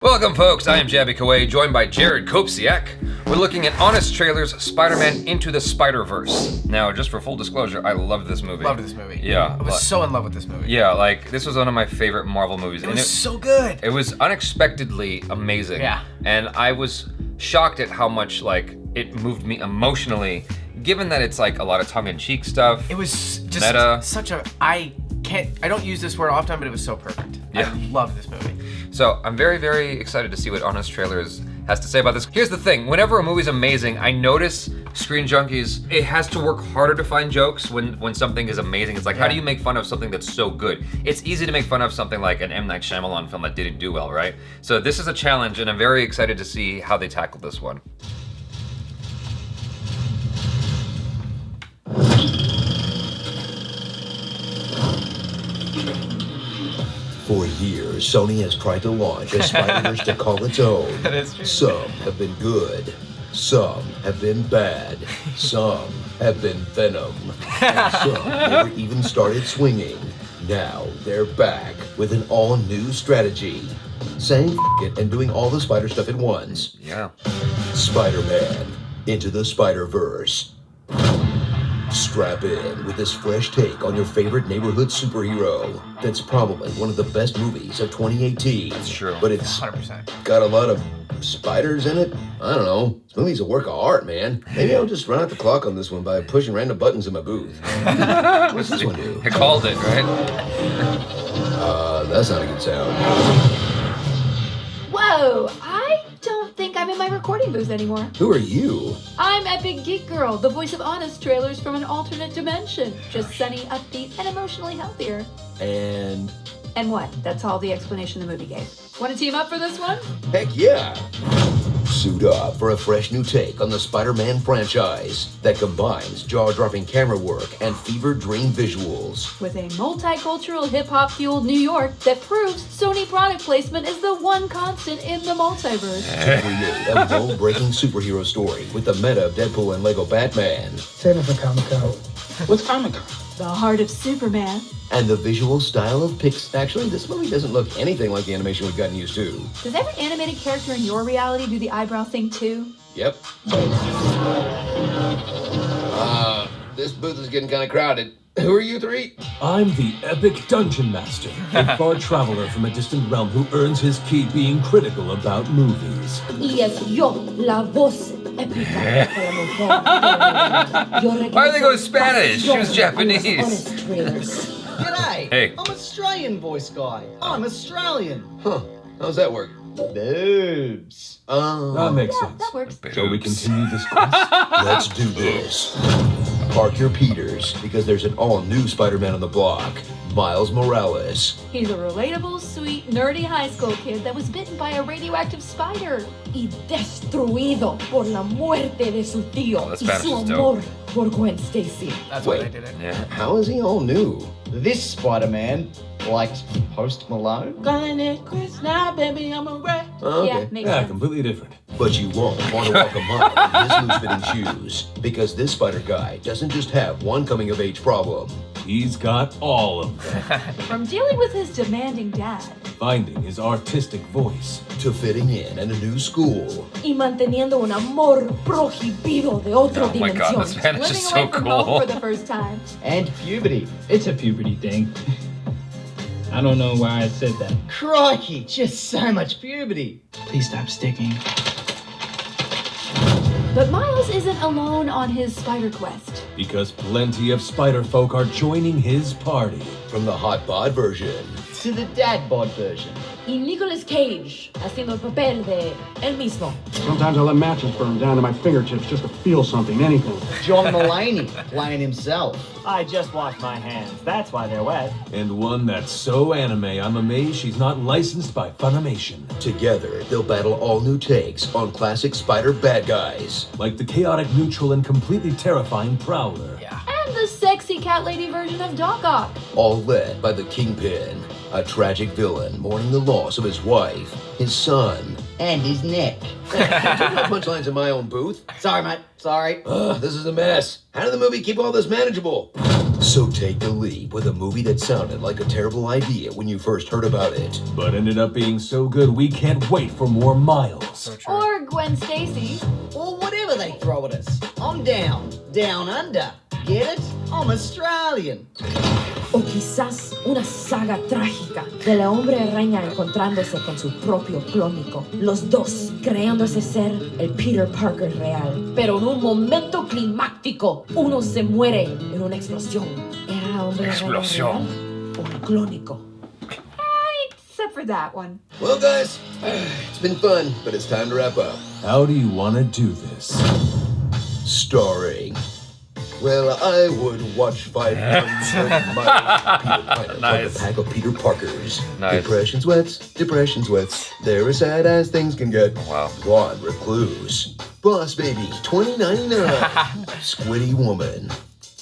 Welcome, folks. I am Jaby Koay, joined by JARAD KOPCIAK. We're looking at Honest Trailer's Spider-Man Into the Spider-Verse. Now, just for full disclosure, I loved this movie. Loved this movie. Yeah. I was so in love with this movie. Yeah, like, this was one of my favorite Marvel movies. It was so good. It was unexpectedly amazing. Yeah. And I was shocked at how much, like, it moved me emotionally, given that it's, like, a lot of tongue-in-cheek stuff. It was just meta. such a... I don't use this word often, but it was so perfect. Yeah. I love this movie. So I'm very, very excited to see what Honest Trailer has to say about this. Here's the thing, whenever a movie's amazing, I notice Screen Junkies, it has to work harder to find jokes when something is amazing. It's like, how do you make fun of something that's so good? It's easy to make fun of something like an M. Night Shyamalan film that didn't do well, right? So this is a challenge, and I'm very excited to see how they tackle this one. For years, Sony has tried to launch a Spider-Verse to call its own. That is true. Some have been good, some have been bad, some have been Venom, and some never even started swinging. Now they're back with an all-new strategy, saying F it and doing all the spider stuff at once. Yeah. Spider-Man Into the Spider-Verse. Strap in with this fresh take on your favorite neighborhood superhero. That's probably one of the best movies of 2018. That's true. But it's 100%. got a lot of spiders in it. I don't know. This movie's a work of art, man. Maybe I'll just run out the clock on this one by pushing random buttons in my booth. What's this one do? I called it, right? That's not a good sound. Whoa, I don't think I'm in my recording booth anymore. Who are you? I'm Epic Geek Girl, the voice of Honest Trailers from an alternate dimension. Just sunny, upbeat, and emotionally healthier. And And what? That's all the explanation the movie gave. Want to team up for this one? heck yeah! Suit up for a fresh new take on the Spider-Man franchise that combines jaw-dropping camera work and fever dream visuals. With a multicultural hip-hop fueled New York that proves Sony product placement is the one constant in the multiverse. To create a world-breaking superhero story with the meta of Deadpool and Lego Batman. Save it for Comic-Con. What's Comic-Con? The heart of Superman. And the visual style of Actually, this movie doesn't look anything like the animation we've gotten used to. Does every animated character in your reality do the eyebrow thing too? Yep. This booth is getting kind of crowded. Who are you three? I'm the epic dungeon master, a far traveler from a distant realm who earns his keep being critical about movies. Y es yo, la voz épica de la mujer. Why are they going Spanish? She was Japanese. Honest Trailers. G'day! Hey. I'm Australian voice guy. I'm Australian. Huh. How's that work? Boobs. That makes Yeah, sense. that works. Shall we continue this quest? Let's do this. Park your Peters, because there's an all-new Spider-Man on the block. Miles Morales. He's a relatable, sweet, nerdy high school kid that was bitten by a radioactive spider. Y destruido por la muerte de su tío Oh, that y Spanish su is dope. amor por Gwen Stacy. That's why Wait. I did it. Yeah. How is he all new? This Spider-Man likes Post Malone. Chris now, baby, I'm a wreck. Oh, Yeah, okay. makes Yeah, sense. completely different. But you won't want to walk a mile in his loose-fitting shoes, because this Spider guy doesn't just have one coming-of-age problem. He's got all of them. From dealing with his demanding dad. Finding his artistic voice. To fitting in at a new school. Y manteniendo un amor prohibido de otra Oh my god, the dimensión. Spanish Living is away so from home cool. for the first time. And puberty. It's a puberty thing. I don't know why I said that. Crikey, just so much puberty. Please stop sticking. But Miles isn't alone on his spider quest. Because plenty of spider folk are joining his party. From the hot bod version. To the dad bod version. Y Nicolas Cage haciendo el papel de él mismo. Sometimes I let matches burn down to my fingertips just to feel something, anything. John Mulaney playing himself. I just washed my hands. That's why they're wet. And one that's so anime, I'm amazed she's not licensed by Funimation. Together, they'll battle all new takes on classic Spider bad guys. Like the chaotic, neutral, and completely terrifying Prowler. And the sexy cat lady version of Doc Ock. All led by the Kingpin, a tragic villain mourning the loss of his wife, his son. And his neck. Punchlines in my own booth. Sorry, mate. Sorry. This is a mess. How did the movie keep all this manageable? So take the leap with a movie that sounded like a terrible idea when you first heard about it. But ended up being so good we can't wait for more Miles. Or Gwen Stacy. Or whatever they throw at us. I'm down. Down under. Get it? I'm Australian. O quizás una saga trágica de la hombre araña encontrándose con su propio clónico. Los dos creándose ser el Peter Parker real. Pero en un momento climático, uno se muere en una explosión. ¿Era hombre araña real o un clónico? Except for that one. Well, guys, it's been fun, but it's time to wrap up. How do you want to do this? Starring. Well, I would watch 5 tons of Miles Peter Piper Nice. from a pack of Peter Parkers. Nice. Depression sweats. They're as sad as things can get. Wow. Blonde recluse. Boss Baby, $20.99. Squiddy Woman.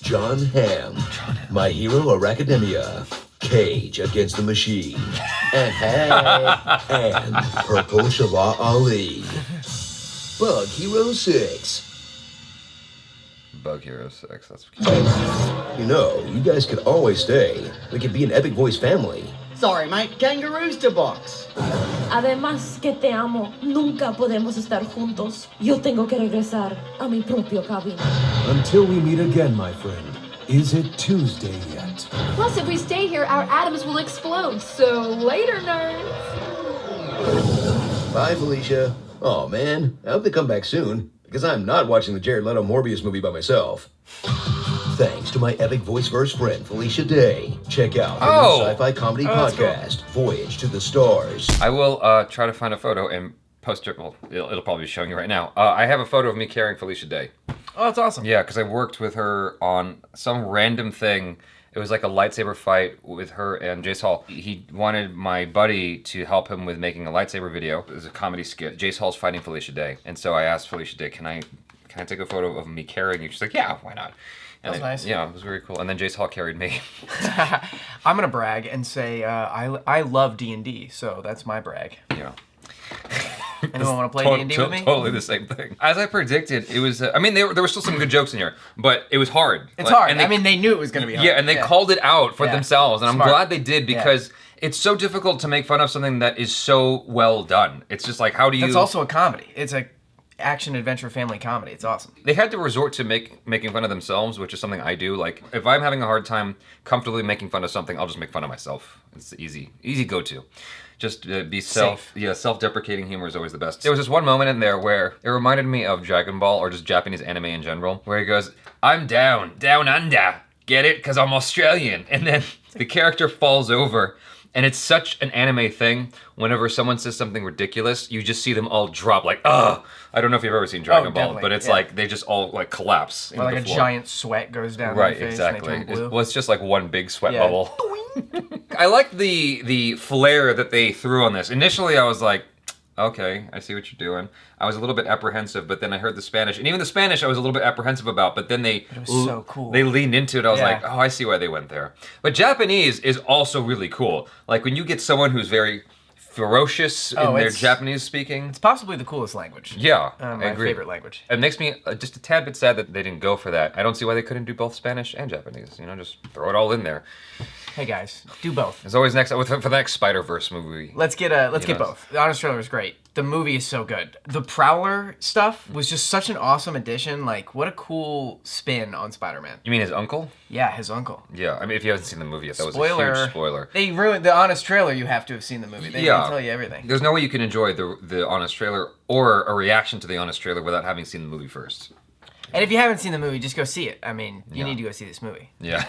John Hamm. My Hero Aracademia. Cage Against the Machine. And Purple Shala Ali. Bug Hero 6. Bug Hero 6, that's You know, you guys could always stay. We could be an Epic Voice family. Sorry, mate. Kangaroos to box. Además que te amo, nunca podemos estar juntos. Yo tengo que regresar a mi propio cabina. Until we meet again, my friend. Is it Tuesday yet? Plus, if we stay here, our atoms will explode. So later, nerds. Bye, Felicia. Oh man, I hope they come back soon, because I'm not watching the Jared Leto Morbius movie by myself. Thanks to my Epic Voiceverse friend, Felicia Day. Check out her new sci-fi comedy podcast, Voyage to the Stars. I will try to find a photo and post it. Well, it'll probably be showing you right now. I have a photo of me carrying Felicia Day. Oh, that's awesome. Yeah, because I worked with her on some random thing. It was like a lightsaber fight with her and Jace Hall. He wanted my buddy to help him with making a lightsaber video. It was a comedy skit. Jace Hall's fighting Felicia Day. And so I asked Felicia Day, can I take a photo of me carrying you? She's like, yeah, why not? And That's nice. Yeah, it was very cool. And then Jace Hall carried me. I'm gonna brag and say I love D&D, so that's my brag. Yeah. Anyone want to play D&D with me? Totally the same thing. As I predicted, it was. I mean, there were still some good jokes in here, but it was hard. It's hard. I mean, they knew it was going to be hard. Yeah, and they called it out for themselves, and Smart. I'm glad they did because it's so difficult to make fun of something that is so well done. It's just like, how do you? That's also a comedy. It's a action adventure family comedy. It's awesome. They had to resort to making fun of themselves, which is something I do. Like, if I'm having a hard time comfortably making fun of something, I'll just make fun of myself. It's the easy go-to. Just be self-deprecating humor is always the best. There was this one moment in there where it reminded me of Dragon Ball or just Japanese anime in general, where he goes, I'm down under, get it? Because I'm Australian. And then the character falls over. And it's such an anime thing. Whenever someone says something ridiculous, you just see them all drop like, ugh. I don't know if you've ever seen Dragon Ball, but it's like they just all like collapse. Or like a giant sweat goes down right, their face. Exactly. And they turn blue. It's just like one big sweat bubble. I like the flair that they threw on this. Initially, I was like, okay, I see what you're doing. I was a little bit apprehensive, but then I heard the Spanish, and even the Spanish I was a little bit apprehensive about, but then it was so cool. They leaned into it. I was like, oh, I see why they went there. But Japanese is also really cool. Like when you get someone who's very ferocious in their Japanese speaking. It's possibly the coolest language. Yeah, my I agree. favorite language. It makes me just a tad bit sad that they didn't go for that. I don't see why they couldn't do both Spanish and Japanese. You know, just throw it all in there. Hey guys, do both. There's always for the next Spider-Verse movie. Let's get both. The Honest Trailer is great. The movie is so good. The Prowler stuff was just such an awesome addition. Like, what a cool spin on Spider-Man. You mean his uncle? Yeah, his uncle. Yeah, I mean, if you haven't seen the movie yet, that was a huge spoiler. They ruined the Honest Trailer. You have to have seen the movie. They didn't tell you everything. There's no way you can enjoy the Honest Trailer or a reaction to the Honest Trailer without having seen the movie first. And if you haven't seen the movie, just go see it. I mean, you need to go see this movie. Yeah.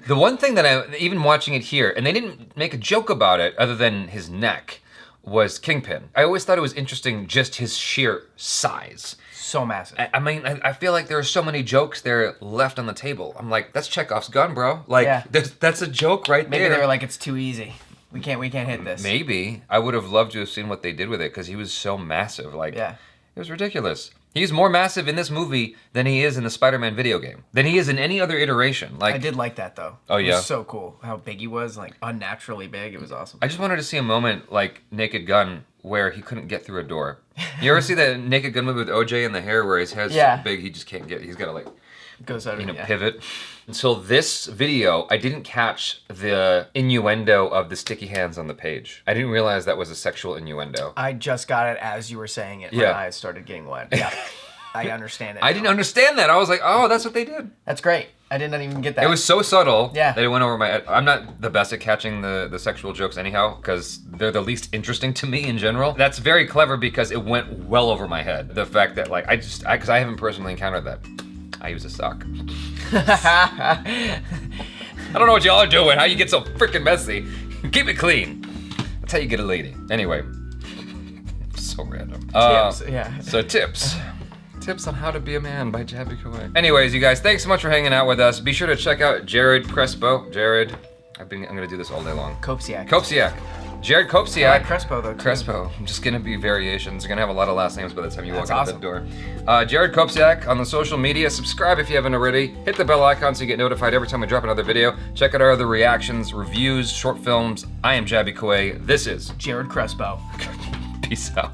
The one thing that even watching it here, and they didn't make a joke about it other than his neck, was Kingpin. I always thought it was interesting just his sheer size. So massive. I mean, I feel like there are so many jokes there left on the table. I'm like, that's Chekhov's gun, bro. Like, that's a joke right there. Maybe they were like, it's too easy. We can't hit this. Maybe. I would have loved to have seen what they did with it because he was so massive. Like, it was ridiculous. He's more massive in this movie than he is in the Spider-Man video game. Than he is in any other iteration. Like, I did like that though. Oh yeah? It was so cool how big he was, like unnaturally big. It was awesome. I just wanted to see a moment like Naked Gun where he couldn't get through a door. You ever see that Naked Gun movie with OJ and the hair where his head's so big he just can't get, he's got to like Goes out, pivot. Until this video, I didn't catch the innuendo of the sticky hands on the page. I didn't realize that was a sexual innuendo. I just got it as you were saying it. My eyes started getting wet. Yeah, I understand it. I didn't understand that. I was like, oh, that's what they did. That's great. I didn't even get that. It was so subtle that it went over my head. I'm not the best at catching the sexual jokes anyhow, because they're the least interesting to me in general. That's very clever because it went well over my head. The fact that like, because I haven't personally encountered that. I use a sock. I don't know what y'all are doing, how you get so freaking messy. Keep it clean. That's how you get a lady. Anyway, so random. Tips, yeah. So tips. Tips on How to Be a Man by Jaby Koay. Anyways, you guys, thanks so much for hanging out with us. Be sure to check out Jared Crespo. Jared, I'm gonna do this all day long. KOPCIAK. Jared KOPCIAK. I like Crespo though. Too. Crespo. I'm just gonna be variations. You're gonna have a lot of last names by the time you walk out awesome. the door. Jared KOPCIAK on the social media. Subscribe if you haven't already. Hit the bell icon so you get notified every time we drop another video. Check out our other reactions, reviews, short films. I am Jaby Koay. This is Jared Crespo. Peace out.